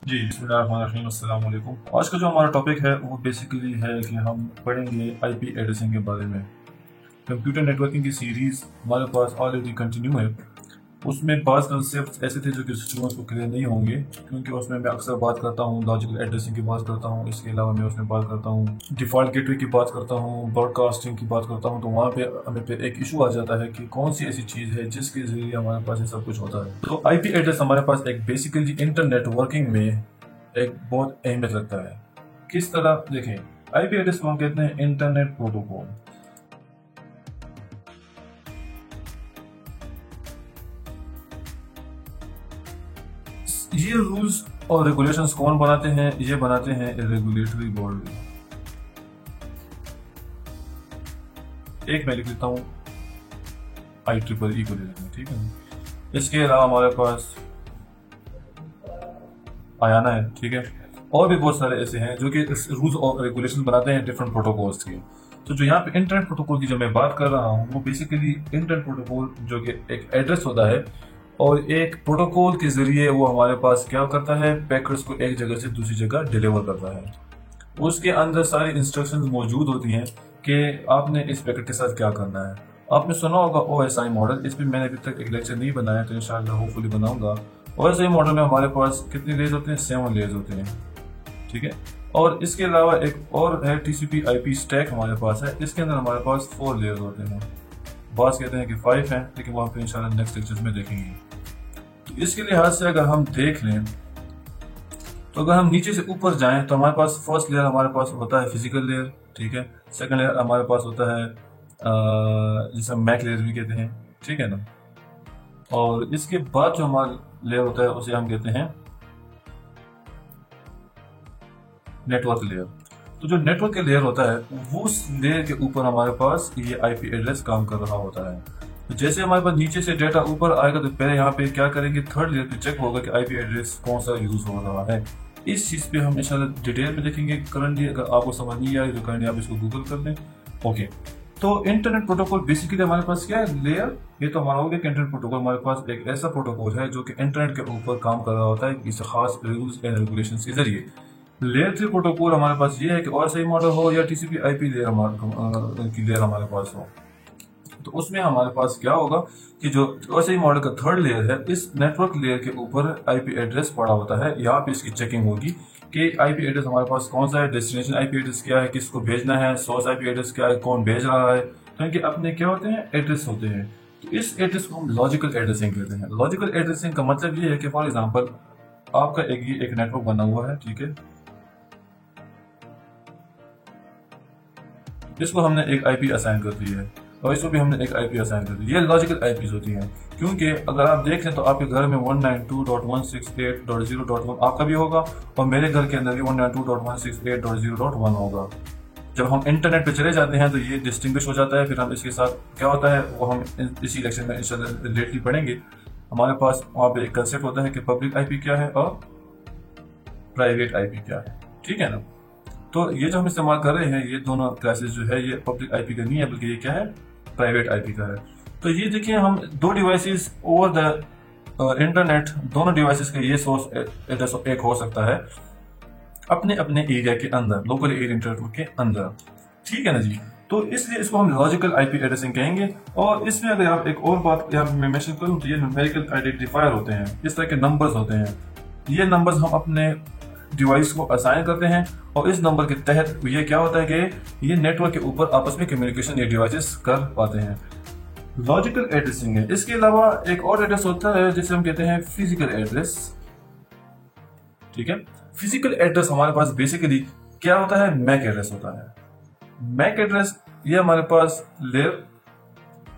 जी, बिस्मिल्लाहिर्रहमानिर्रहीम, अस्सलाम वालेकुम। आज का जो हमारा टॉपिक है वो बेसिकली है कि हम पढ़ेंगे आईपी एड्रेसिंग के बारे में। कंप्यूटर नेटवर्किंग की सीरीज़ हमारे पास ऑलरेडी कंटिन्यू है। उसमें बाज़ कंसेप्ट ऐसे थे जो कि स्टूडेंट्स को क्लियर नहीं होंगे, क्योंकि उसमें मैं अक्सर बात करता हूँ लॉजिकल एड्रेसिंग की बात करता हूँ। इसके अलावा मैं उसमें बात करता हूँ डिफ़ॉल्ट गेटवे की बात करता हूँ, ब्रॉडकास्टिंग की बात करता हूँ। तो वहाँ पे हमें पे एक इशू आ जाता है कि कौन सी ऐसी चीज़ है जिसके ज़रिए हमारे पास ये सब कुछ होता है। तो आईपी एड्रेस हमारे पास एक बेसिकली इंटरनेट वर्किंग में एक बहुत अहमियत रखता है। किस तरह देखें, आईपी एड्रेस को हम कहते हैं इंटरनेट प्रोटोकॉल। ये रूल्स और रेगुलेशंस कौन बनाते हैं? ये बनाते हैं रेगुलेटरी बॉडी। एक मैं लिख लेता हूँ आई ट्रिपल ई को ले लेते हैं, ठीक है। इसके अलावा हमारे पास आयाना है, ठीक है। और भी बहुत सारे ऐसे हैं जो कि रूल्स और रेगुलेशन बनाते हैं डिफरेंट प्रोटोकॉल्स के। तो जो यहाँ पे इंटरनेट प्रोटोकॉल की जो मैं बात कर रहा हूँ वो बेसिकली इंटरनेट प्रोटोकॉल जो कि एक एड्रेस होता है और एक प्रोटोकॉल के जरिए वो हमारे पास क्या करता है, पैकेट्स को एक जगह से दूसरी जगह डिलीवर करता है। उसके अंदर सारी इंस्ट्रक्शंस मौजूद होती हैं कि आपने इस पैकेट के साथ क्या करना है। आपने सुना होगा OSI मॉडल, इस पर मैंने अभी तक एक लेक्चर नहीं बनाया, तो इंशाल्लाह होपफुली बनाऊंगा। OSI मॉडल में हमारे पास कितने लेयर्स होते हैं? 7 लेयर्स होते हैं, ठीक है। और इसके अलावा एक और है TCP IP स्टैक हमारे पास है, इसके अंदर हमारे पास 4 लेयर्स होते हैं। बात कहते हैं कि 5 हैं, लेकिन वहाँ पे इंशाल्लाह नेक्स्ट लेक्चर में देखेंगे। तो इसके लिहाज से अगर हम देख लें तो अगर हम नीचे से ऊपर जाएं तो हमारे पास फर्स्ट लेयर हमारे पास होता है फिजिकल लेयर, ठीक है। सेकंड लेयर हमारे पास होता है जिसे हम मैक लेयर भी कहते हैं, ठीक है ना। और इसके बाद जो हमारा लेयर होता है उसे हम कहते हैं नेटवर्क लेयर। तो जो नेटवर्क का लेयर होता है वो उस लेयर के ऊपर हमारे पास ये आईपी एड्रेस काम कर रहा होता है। तो जैसे हमारे पास नीचे से डेटा ऊपर आएगा तो पहले यहाँ पे क्या करेंगे, थर्ड लेयर पे चेक होगा कि आईपी एड्रेस कौन सा यूज हो रहा है। इस चीज पे हम इंशाल्लाह डिटेल में देखेंगे करंटली। अगर आपको समझ नहीं आए तो करंटली आप इसको गूगल कर लें। ओके, तो इंटरनेट प्रोटोकॉल बेसिकली हमारे पास क्या है, लेयर। ये तो हमारा हो गया कि इंटरनेट प्रोटोकॉल हमारे पास एक ऐसा प्रोटोकॉल है जो कि इंटरनेट के ऊपर काम कर रहा होता है किसी खास रूल्स एंड रेगुलेशन के जरिए। लेयर 3 प्रोटोकॉल हमारे पास ये है कि और सही मॉडल हो या TCP IP लेयर की लेयर हमारे पास हो। तो उसमें हमारे पास क्या होगा कि जो OSI मॉडल का थर्ड लेयर है, इस नेटवर्क लेयर के ऊपर आईपी एड्रेस पड़ा होता है। यहाँ पे इसकी चेकिंग होगी कि आईपी एड्रेस हमारे पास कौन सा है, डेस्टिनेशन आईपी एड्रेस क्या है, किसको भेजना है, सोर्स आईपी एड्रेस क्या है, कौन भेज रहा है। तो इनके अपने क्या होते हैं, एड्रेस होते हैं। तो इस एड्रेस को हम लॉजिकल एड्रेसिंग कहते हैं। लॉजिकल एड्रेसिंग का मतलब ये है कि फॉर एग्जाम्पल आपका एक नेटवर्क बना हुआ है, ठीक है। इसको हमने एक आईपी असाइन कर दी है और इसको भी हमने एक आईपी असाइन कर दी। ये लॉजिकल आईपीज होती हैं, क्योंकि अगर आप देखें तो आपके घर में 192.168.0.1 आपका भी होगा और मेरे घर के अंदर भी 192.168.0.1 होगा। जब हम इंटरनेट पे चले जाते हैं तो ये डिस्टिंग्विश हो जाता है। फिर हम इसके साथ क्या होता है वो हम इसी लेक्चर में इंशाल्लाह रिलेटली पढ़ेंगे। हमारे पास वहाँ पे एक कंसेप्ट होता है कि पब्लिक आईपी क्या है और प्राइवेट आईपी क्या है, ठीक है ना। तो ये जो हम इस्तेमाल कर रहे हैं ये दोनों क्लासेस जो है ये पब्लिक आईपी का नहीं है, बल्कि ये क्या है, प्राइवेट आईपी का है। तो ये देखिए हम दो डिवाइसेस ओवर द इंटरनेट, दोनों डिवाइसेस का ये सोर्स एड्रेस एक हो सकता है अपने अपने एरिया के अंदर, लोकल एरिया इंटरनेट के अंदर, ठीक है ना जी। तो इसलिए इसको हम लॉजिकल आईपी एड्रेसिंग कहेंगे। और इसमें अगर आप एक और बात यहाँ मैं मेंशन करूँ तो ये न्यूमेरिकल आइडेंटिफायर होते हैं, इस तरह के नंबर्स होते हैं। ये नंबर्स हम अपने डिवाइस को असाइन करते हैं और इस नंबर के तहत ये क्या होता है कि ये नेटवर्क के ऊपर आपस में कम्युनिकेशन ये डिवाइसेस कर पाते हैं। लॉजिकल एड्रेसिंग है। इसके अलावा एक और एड्रेस होता है जिसे हम कहते हैं फिजिकल एड्रेस, ठीक है। फिजिकल एड्रेस हमारे पास बेसिकली क्या होता है, मैक एड्रेस होता है। मैक एड्रेस ये हमारे पास लेयर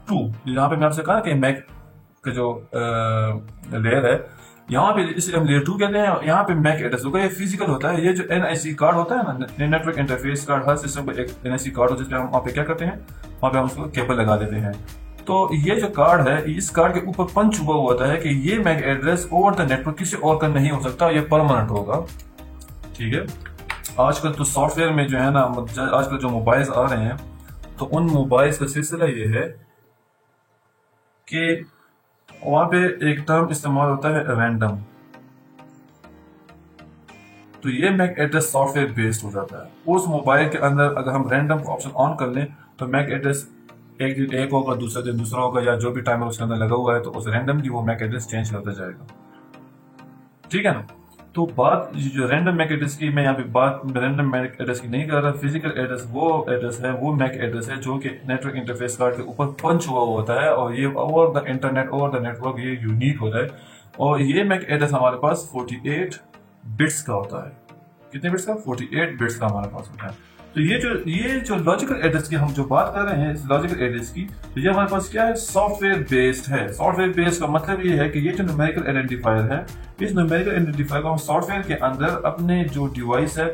2, यहाँ पे मैं आपसे कहा कि मैक का जो लेयर है यहाँ पे इसे हम लेयर 2 कहते हैं। यहाँ पे मैक एड्रेस होगा, ये फिजिकल होता है। ये जो NIC कार्ड होता है ना, नेटवर्क इंटरफेस कार्ड, हर सिस्टम पर एक NIC कार्ड होता है जिसपे हम वहाँ पे क्या करते हैं, वहाँ पे हम उसको केबल लगा देते हैं। तो ये जो कार्ड है, इस कार्ड के ऊपर पंच हुआ होता है कि ये MAC address over the network किसी और का नहीं हो सकता, ये परमानेंट होगा, ठीक है। आजकल तो सॉफ्टवेयर में जो है ना, आजकल जो मोबाइल्स आ रहे हैं तो उन मोबाइल्स का सिलसिला ये है कि वहां पे एक टर्म इस्तेमाल होता है रैंडम। तो ये मैक एड्रेस सॉफ्टवेयर बेस्ड हो जाता है। उस मोबाइल के अंदर अगर हम रैंडम ऑप्शन ऑन कर लें तो मैक एड्रेस एक दिन एक होगा, दूसरे दिन दूसरा होगा, या जो भी टाइमर उसके अंदर लगा हुआ है तो उस रैंडमली वो मैक एड्रेस चेंज करता जाएगा। ठीक है ना। तो बात जो रैंडम मैक एड्रेस की, मैं यहाँ पे बात रैंडम मैक एड्रेस की नहीं कर रहा। फिजिकल एड्रेस वो एड्रेस है, वो मैक एड्रेस है जो कि नेटवर्क इंटरफेस कार्ड के ऊपर पंच हुआ होता है और ये over the internet, over the network ये यूनिक होता है। और ये मैक एड्रेस हमारे पास 48 बिट्स का होता है। कितने बिट्स का? 48 बिट्स का हमारे पास होता है। तो ये जो लॉजिकल एड्रेस की हम जो बात कर रहे हैं, इस लॉजिकल एड्रेस की, तो ये हमारे पास क्या है? सॉफ्टवेयर बेस्ड है। सॉफ्टवेयर बेस्ड का मतलब ये है कि ये जो न्यूमेरिकल आइडेंटिफायर है, इस न्यूमेरिकल आइडेंटिफायर को हम सॉफ्टवेयर के अंदर अपने जो डिवाइस है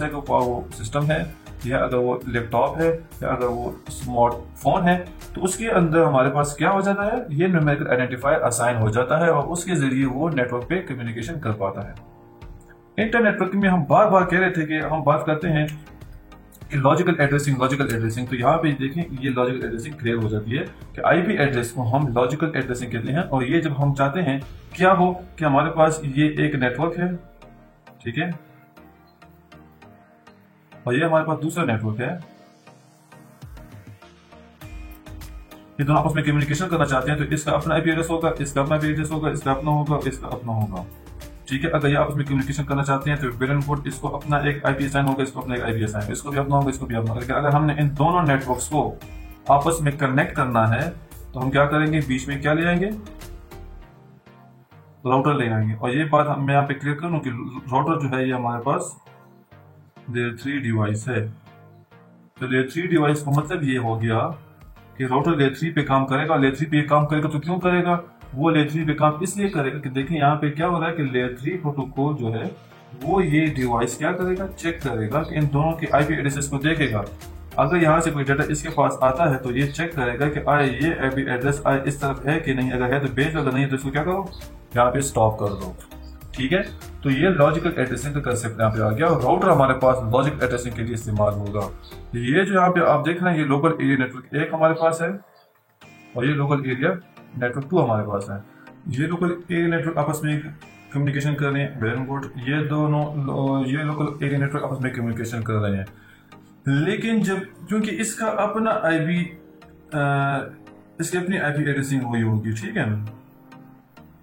वो सिस्टम है, या अगर वो लैपटॉप है, या अगर वो स्मार्टफोन है, तो उसके अंदर हमारे पास क्या हो जाता है? ये न्यूमेरिकल आइडेंटिफायर असाइन हो जाता है और उसके जरिए वो नेटवर्क पे कम्युनिकेशन कर पाता है। इंटर नेटवर्किंग में हम बार बार कह रहे थे कि हम बात करते हैं लॉजिकल एड्रेसिंग। तो यहाँ पे देखें, ये लॉजिकल एड्रेसिंग क्लियर हो जाती है कि आईपी एड्रेस को हम लॉजिकल एड्रेसिंग कहते हैं। और ये जब हम चाहते हैं क्या हो कि हमारे पास ये एक नेटवर्क है, ठीक है, और ये हमारे पास दूसरा नेटवर्क है, ये दोनों आपस में कम्युनिकेशन करना चाहते हैं, तो इसका अपना आईपी एड्रेस होगा, इसका अपना आईपी एड्रेस होगा, इसका अपना होगा, इसका अपना होगा। ठीक है। अगर ये आपस में कम्युनिकेशन करना चाहते हैं तो बिलन कोड, इसको अपना एक आईपी असाइन होगा, इसको अपना एक आईपी असाइन होगा, इसको भी अपना होगा, इसको भी अपना होगा। लेकिन अगर हमने इन दोनों नेटवर्क्स को आपस में कनेक्ट करना है तो हम क्या करेंगे? बीच में क्या ले आएंगे? राउटर ले आएंगे। और ये बात मैं यहाँ पे क्लियर करूँ कि राउटर जो है ये हमारे पास लेयर 3 डिवाइस है। तो लेयर 3 डिवाइस का मतलब ये हो गया कि राउटर लेयर 3 पे काम करेगा। लेयर 3 पे काम करेगा तो क्यों करेगा? वो लेयर 3 पे काम इसलिए करेगा कि देखिए यहाँ पे क्या हो रहा है कि लेयर 3 प्रोटोकॉल जो है वो ये डिवाइस क्या करेगा? चेक करेगा कि इन दोनों के आईपी एड्रेसेस को देखेगा। अगर यहाँ से कोई डाटा इसके पास आता है तो ये चेक करेगा कि ये आईपी एड्रेस इस तरफ है कि नहीं। अगर है तो भेज दो, अगर नहीं है तो इसको क्या करो? यहाँ पे स्टॉप कर दो। ठीक है। तो ये लॉजिकल एड्रेसिंग का कंसेप्ट यहाँ पे आ गया और राउटर हमारे पास लॉजिकल एड्रेसिंग के लिए इस्तेमाल होगा। ये जो यहाँ पे आप देख रहे हैं, ये लोकल एरिया नेटवर्क 1 हमारे पास है और ये लोकल एरिया नेटवर्क 2 हमारे पास है। ये लोकल एरिया नेटवर्क आपस में कम्युनिकेशन कर रहे हैं, वेरी गुड। ये दोनों ये लोकल एरिया नेटवर्क आपस में कम्युनिकेशन कर रहे हैं। लेकिन जब क्योंकि इसका अपना आईपी इसकी अपनी आईपी एड्रेसिंग हुई होगी, ठीक है ना।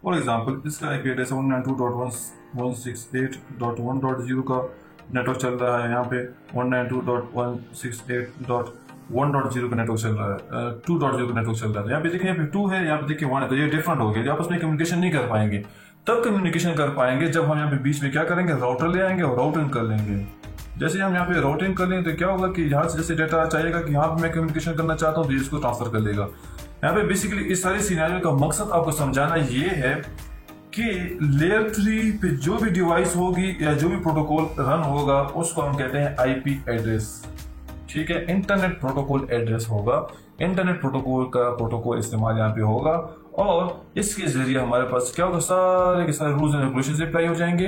फॉर एग्जांपल इसका आईपी एड्रेस 192.168.1.0 का नेटवर्क चल रहा है। यहाँ पे 192.168.1.0 का नेटवर्क चल रहा है, 2.0 का नेटवर्क चल रहा है। यहाँ पे देखिए, यहाँ पे 2 है, यहाँ पे देखिए 1 है, तो ये डिफरेंट हो गया। आपस में कम्युनिकेशन नहीं कर पाएंगे। तब कम्युनिकेशन कर पाएंगे जब हम यहाँ पे बीच में क्या करेंगे? राउटर ले आएंगे और राउटिंग कर लेंगे। जैसे हम यहाँ पे राउटिंग कर लेंगे तो क्या होगा कि यहाँ से जैसे डाटा चाहिएगा कि यहाँ पे मैं कम्युनिकेशन करना चाहता हूँ तो इसको ट्रांसफर कर लेगा। यहाँ पे बेसिकली इस सारी सिनेरियो का मकसद आपको समझाना ये है कि लेयर 3 पे जो भी डिवाइस होगी या जो भी प्रोटोकॉल रन होगा उसको हम कहते हैं आईपी एड्रेस। ठीक है। इंटरनेट प्रोटोकॉल एड्रेस होगा। इंटरनेट प्रोटोकॉल का प्रोटोकॉल इस्तेमाल यहाँ पे होगा और इसके जरिए हमारे पास क्या होगा? सारे के सारे रूल्स एंड रेगुलेशंस अप्लाई हो जाएंगे।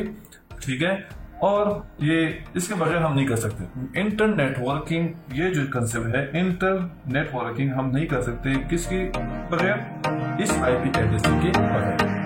ठीक है। और ये इसके बगैर हम नहीं कर सकते। इंटर नेटवर्किंग ये जो कंसेप्ट है, इंटर नेटवर्किंग हम नहीं कर सकते किसके बगैर? इस आईपी एड्रेसिंग के बगैर।